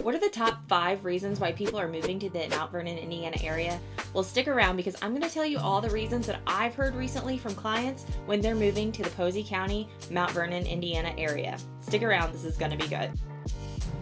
What are the top 5 reasons why people are moving to the Mount Vernon, Indiana area? Well, stick around because I'm going to tell you all the reasons that I've heard recently from clients when they're moving to the Posey County, Mount Vernon, Indiana area. Stick around, this is going to be good.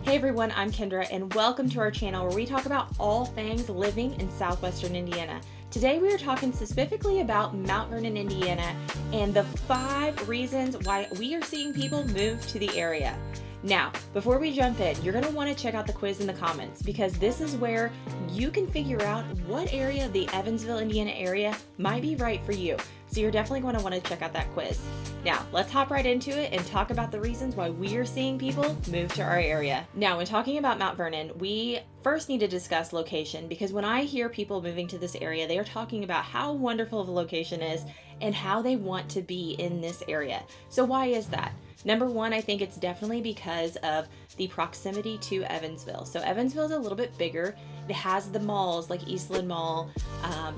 Hey everyone, I'm Kendra and welcome to our channel where we talk about all things living in southwestern Indiana. Today we are talking specifically about Mount Vernon, Indiana and the 5 reasons why we are seeing people move to the area. Now, before we jump in, you're going to want to check out the quiz in the comments because this is where you can figure out what area of the Evansville, Indiana area might be right for you. So you're definitely going to want to check out that quiz. Now, let's hop right into it and talk about the reasons why we are seeing people move to our area. Now, when talking about Mount Vernon, we first need to discuss location because when I hear people moving to this area, they are talking about how wonderful the location is and how they want to be in this area. So why is that? Number one, I think it's definitely because of the proximity to Evansville. So Evansville is a little bit bigger. It has the malls like Eastland Mall.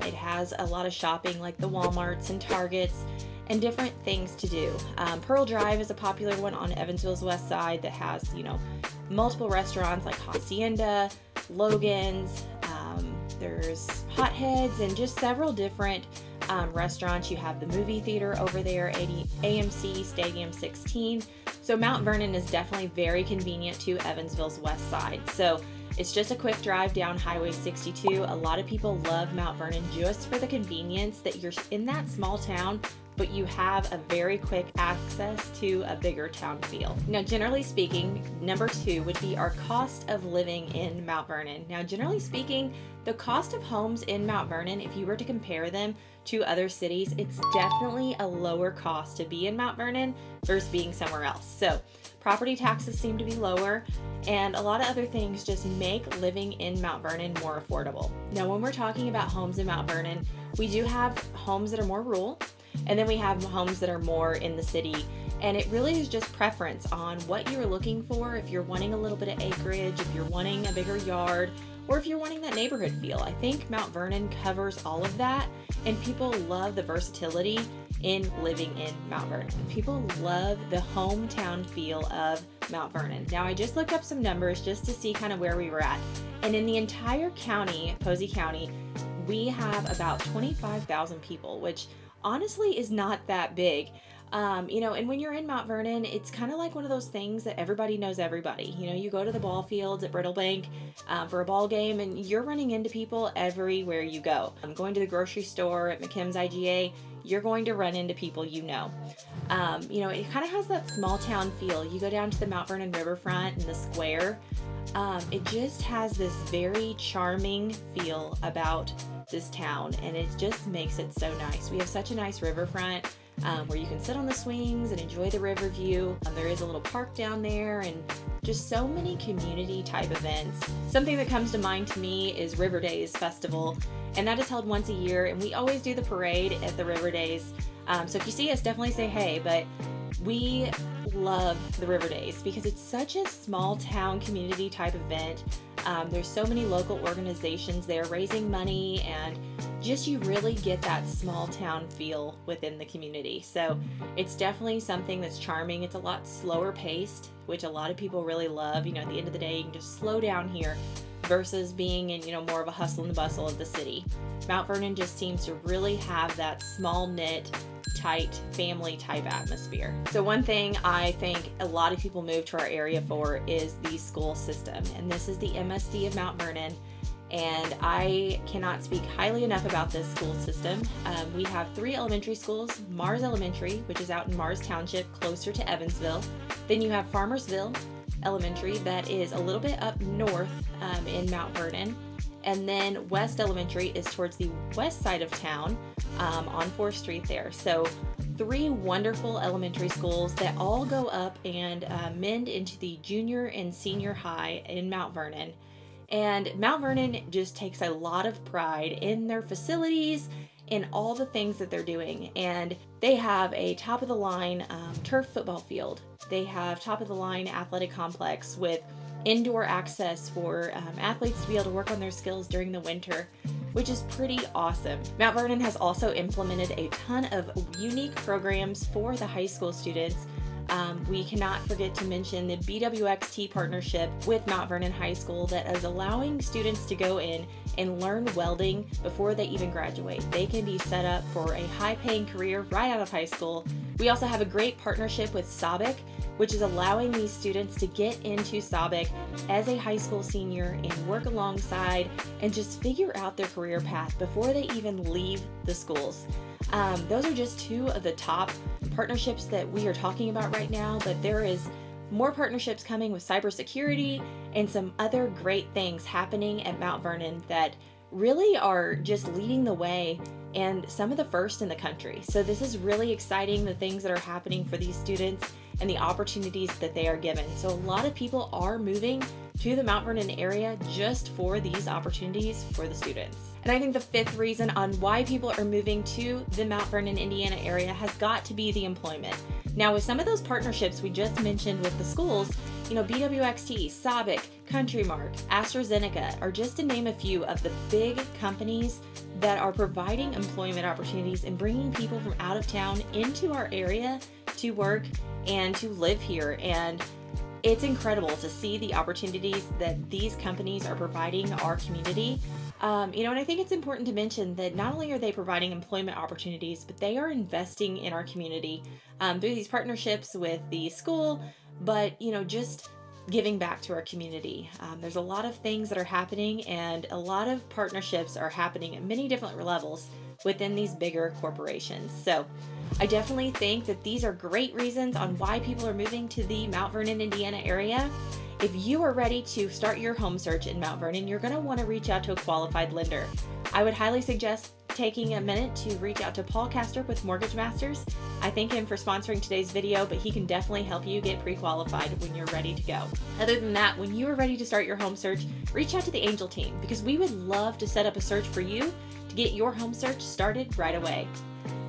It has a lot of shopping like the Walmarts and Targets and different things to do. Pearl Drive is a popular one on Evansville's west side that has, multiple restaurants like Hacienda, Logan's, there's Hotheads and just several different restaurants. You have the movie theater over there, AMC Stadium 16. So Mount Vernon is definitely very convenient to Evansville's west side. So it's just a quick drive down Highway 62. A lot of people love Mount Vernon just for the convenience that you're in that small town, but you have a very quick access to a bigger town feel. Now, generally speaking, number 2 would be our cost of living in Mount Vernon. Now, generally speaking, the cost of homes in Mount Vernon, if you were to compare them to other cities, it's definitely a lower cost to be in Mount Vernon versus being somewhere else. So property taxes seem to be lower and a lot of other things just make living in Mount Vernon more affordable. Now, when we're talking about homes in Mount Vernon, we do have homes that are more rural and then we have homes that are more in the city. And it really is just preference on what you're looking for. If you're wanting a little bit of acreage, if you're wanting a bigger yard, or if you're wanting that neighborhood feel. I think Mount Vernon covers all of that, and people love the versatility in living in Mount Vernon. People love the hometown feel of Mount Vernon. Now, I just looked up some numbers just to see kind of where we were at. And in the entire county, Posey County, we have about 25,000 people, which honestly is not that big. And when you're in Mount Vernon, it's kind of like one of those things that everybody knows everybody. You go to the ball fields at Brittlebank for a ball game and you're running into people everywhere you go. Going to the grocery store at McKim's IGA, you're going to run into people you know. It kind of has that small town feel. You go down to the Mount Vernon riverfront and the square. It just has this very charming feel about this town and it just makes it so nice. We have such a nice riverfront. Where you can sit on the swings and enjoy the river view. There is a little park down there and just so many community type events. Something that comes to mind to me is River Days Festival, and that is held once a year and we always do the parade at the River Days. So if you see us, definitely say hey, but we love the River Days because it's such a small town community type event. There's so many local organizations there raising money and just you really get that small town feel within the community. So it's definitely something that's charming. It's a lot slower paced, which a lot of people really love. At the end of the day, you can just slow down here versus being in, more of a hustle and bustle of the city. Mount Vernon just seems to really have that small knit, tight family type atmosphere. So one thing I think a lot of people move to our area for is the school system, and this is the MSD of Mount Vernon. And I cannot speak highly enough about this school system. We have 3 elementary schools, Mars Elementary, which is out in Mars Township, closer to Evansville. Then you have Farmersville Elementary, that is a little bit up north in Mount Vernon. And then West Elementary is towards the west side of town on 4th Street there. So 3 wonderful elementary schools that all go up and mend into the junior and senior high in Mount Vernon. And Mount Vernon just takes a lot of pride in their facilities and all the things that they're doing. And they have a top-of-the-line turf football field. They have top-of-the-line athletic complex with indoor access for athletes to be able to work on their skills during the winter, which is pretty awesome. Mount Vernon has also implemented a ton of unique programs for the high school students. We cannot forget to mention the BWXT partnership with Mount Vernon High School that is allowing students to go in and learn welding before they even graduate. They can be set up for a high-paying career right out of high school. We also have a great partnership with SABIC, which is allowing these students to get into SABIC as a high school senior and work alongside and just figure out their career path before they even leave the schools. Those are just two of the top partnerships that we are talking about right now, but there is more partnerships coming with cybersecurity and some other great things happening at Mount Vernon that really are just leading the way and some of the first in the country. So this is really exciting, the things that are happening for these students and the opportunities that they are given. So a lot of people are moving to the Mount Vernon area just for these opportunities for the students. And I think the fifth reason on why people are moving to the Mount Vernon, Indiana area has got to be the employment. Now, with some of those partnerships we just mentioned with the schools, BWXT, SABIC, Countrymark, AstraZeneca are just to name a few of the big companies that are providing employment opportunities and bringing people from out of town into our area to work and to live here. And it's incredible to see the opportunities that these companies are providing our community. And I think it's important to mention that not only are they providing employment opportunities, but they are investing in our community through these partnerships with the school, but, just giving back to our community. There's a lot of things that are happening, and a lot of partnerships are happening at many different levels within these bigger corporations. So I definitely think that these are great reasons on why people are moving to the Mount Vernon, Indiana area. If you are ready to start your home search in Mount Vernon, you're going to want to reach out to a qualified lender. I would highly suggest taking a minute to reach out to Paul Castrop with Mortgage Masters. I thank him for sponsoring today's video, but he can definitely help you get pre-qualified when you're ready to go. Other than that, when you are ready to start your home search, reach out to the Angel team because we would love to set up a search for you to get your home search started right away.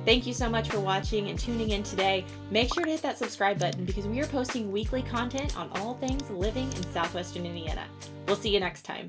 Thank you so much for watching and tuning in today. Make sure to hit that subscribe button because we are posting weekly content on all things living in southwestern Indiana. We'll see you next time.